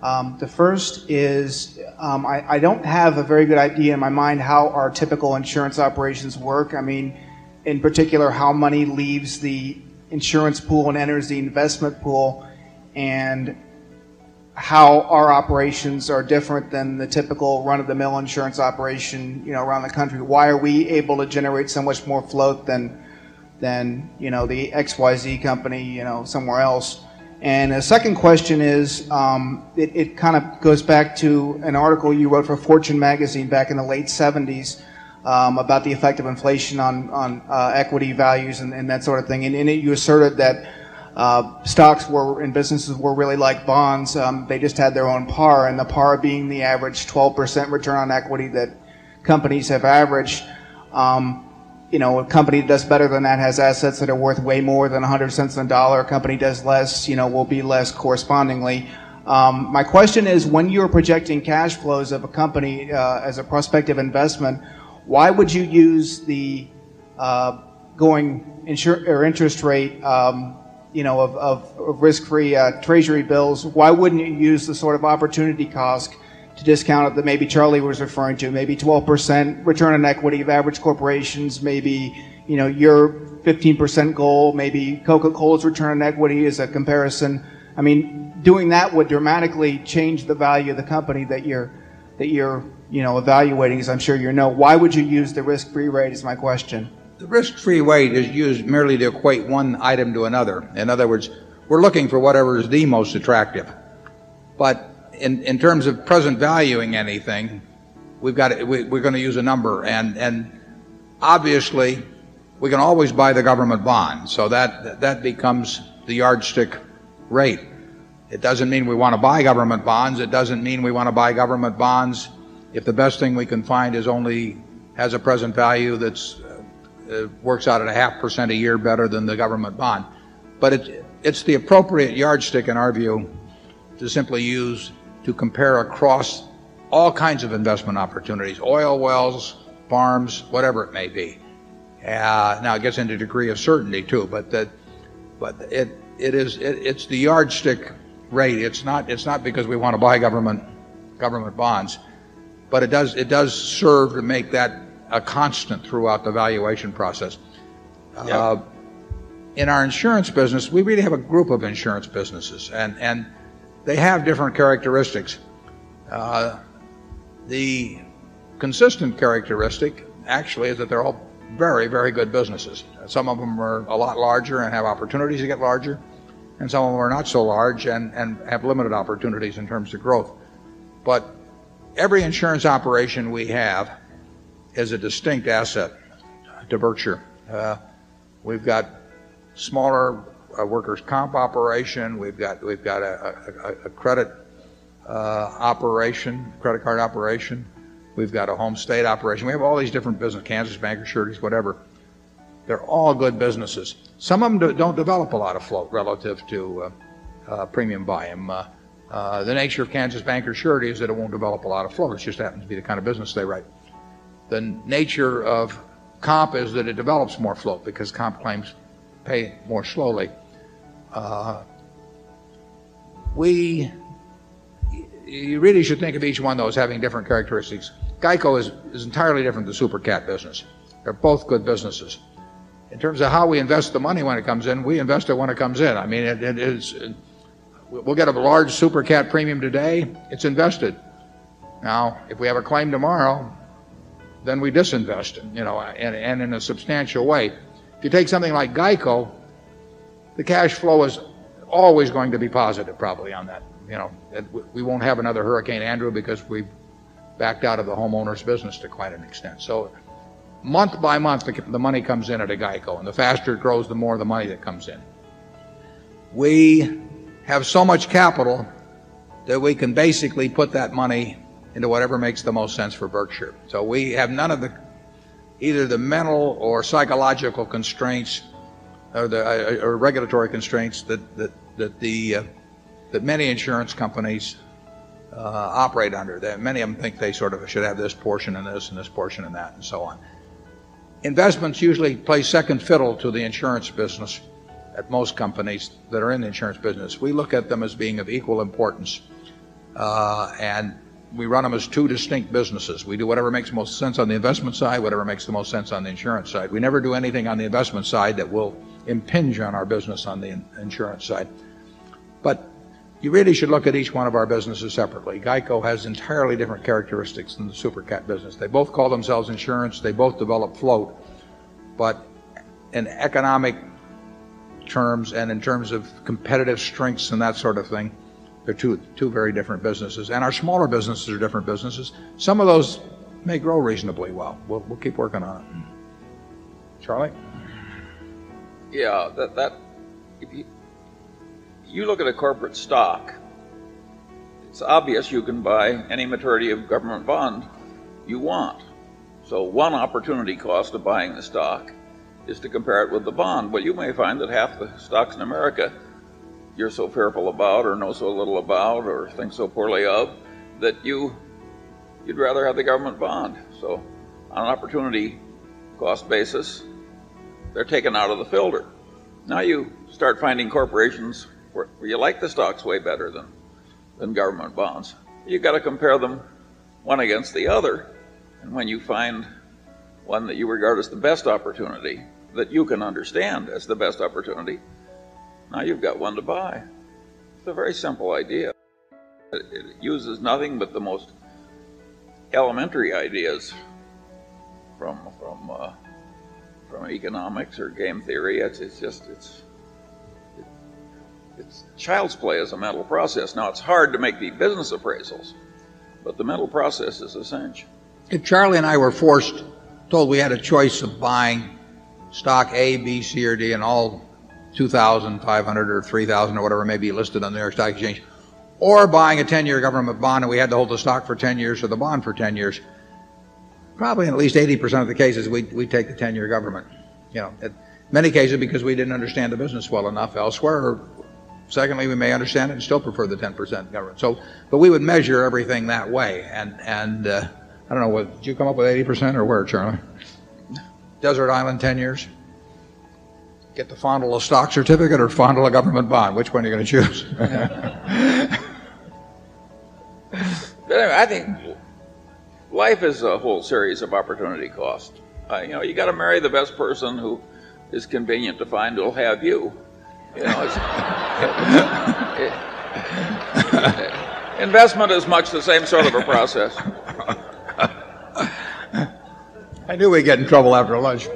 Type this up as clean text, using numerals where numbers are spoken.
The first is I don't have a very good idea in my mind how our typical insurance operations work. I mean, in particular, how money leaves the insurance pool and enters the investment pool, and how our operations are different than the typical run-of-the-mill insurance operation, around the country. Why are we able to generate so much more float than the XYZ company, somewhere else? And the second question is, it kind of goes back to an article you wrote for Fortune magazine back in the late 70s about the effect of inflation on equity values and that sort of thing. And in it you asserted that stocks and businesses were really like bonds. They just had their own par, and the par being the average 12% return on equity that companies have averaged. A company that does better than that has assets that are worth way more than 100 cents on the dollar. A company does less, will be less correspondingly. My question is, when you're projecting cash flows of a company as a prospective investment, why would you use the interest rate, of risk-free treasury bills? Why wouldn't you use the sort of opportunity cost to discount it that maybe Charlie was referring to, maybe 12% return on equity of average corporations, maybe, your 15% goal, maybe Coca-Cola's return on equity is a comparison. I mean, doing that would dramatically change the value of the company that you're evaluating, as I'm sure you know. Why would you use the risk-free rate is my question. The risk-free rate is used merely to equate one item to another. In other words, we're looking for whatever is the most attractive. But in terms of present valuing anything, we're going to use a number, and obviously we can always buy the government bond, so that becomes the yardstick rate. It doesn't mean we want to buy government bonds. It doesn't mean we want to buy government bonds if the best thing we can find has a present value that's works out at 0.5% a year better than the government bond. But it's the appropriate yardstick in our view to simply use to compare across all kinds of investment opportunities, oil wells, farms, whatever it may be. Now it gets into a degree of certainty too, but it's the yardstick rate. It's not because we want to buy government bonds, but it does serve to make that a constant throughout the valuation process. Yep. In our insurance business, we really have a group of insurance businesses, and they have different characteristics. The consistent characteristic actually is that they're all very, very good businesses. Some of them are a lot larger and have opportunities to get larger, and some of them are not so large and have limited opportunities in terms of growth. But every insurance operation we have is a distinct asset to Berkshire. We've got smaller workers' comp operation. We've got a credit operation, credit card operation. We've got a home state operation. We have all these different business, Kansas Bank, Sureties, whatever. They're all good businesses. Some of them don't develop a lot of float relative to premium volume. The nature of Kansas Bank or Surety is that it won't develop a lot of float. It just happens to be the kind of business they write. The nature of comp is that it develops more float because comp claims pay more slowly. You really should think of each one of those having different characteristics. Geico is entirely different than the super cat business. They're both good businesses. In terms of how we invest the money when it comes in, we invest it when it comes in. I mean, we'll get a large super cat premium today, it's invested. Now, if we have a claim tomorrow, then we disinvest, and in a substantial way. If you take something like Geico, the cash flow is always going to be positive probably on that. We won't have another Hurricane Andrew because we've backed out of the homeowners business to quite an extent. So month by month, the money comes in at a Geico, and the faster it grows, the more the money that comes in. We have so much capital that we can basically put that money into whatever makes the most sense for Berkshire. So we have none of either the mental or psychological constraints or regulatory constraints that many insurance companies operate under. Many of them think they sort of should have this portion and this portion and that and so on. Investments usually play second fiddle to the insurance business at most companies that are in the insurance business. We look at them as being of equal importance. and we run them as two distinct businesses. We do whatever makes most sense on the investment side, whatever makes the most sense on the insurance side. We never do anything on the investment side that will impinge on our business on the insurance side. But you really should look at each one of our businesses separately. GEICO has entirely different characteristics than the super cat business. They both call themselves insurance. They both develop float. But in economic terms and in terms of competitive strengths and that sort of thing, they're two very different businesses. And our smaller businesses are different businesses. Some of those may grow reasonably well. We'll keep working on it. Charlie? Yeah, if you look at a corporate stock, it's obvious you can buy any maturity of government bond you want. So one opportunity cost of buying the stock is to compare it with the bond. Well, you may find that half the stocks in America you're so fearful about, or know so little about, or think so poorly of, that you'd rather have the government bond. So on an opportunity cost basis, they're taken out of the filter. Now you start finding corporations where you like the stocks way better than government bonds. You've got to compare them one against the other. And when you find one that you regard as the best opportunity, that you can understand as the best opportunity, now you've got one to buy. It's a very simple idea. It uses nothing but the most elementary ideas from economics or game theory. It's child's play as a mental process. Now it's hard to make the business appraisals, but the mental process is essential. If Charlie and I were told we had a choice of buying stock A, B, C, or D, and all 2,500 or 3,000 or whatever may be listed on the New York Stock Exchange, or buying a 10-year government bond, and we had to hold the stock for 10 years or the bond for 10 years, probably in at least 80% of the cases we'd take the 10-year government. You know, in many cases because we didn't understand the business well enough elsewhere, or secondly, we may understand it and still prefer the 10% government. So, but we would measure everything that way. And I don't know, did you come up with 80% or where, Charlie? Desert Island 10 years? Get to fondle a stock certificate or fondle a government bond? Which one are you going to choose? But anyway, I think life is a whole series of opportunity cost. You got to marry the best person who is convenient to find who'll have you. Investment is much the same sort of a process. I knew we'd get in trouble after lunch.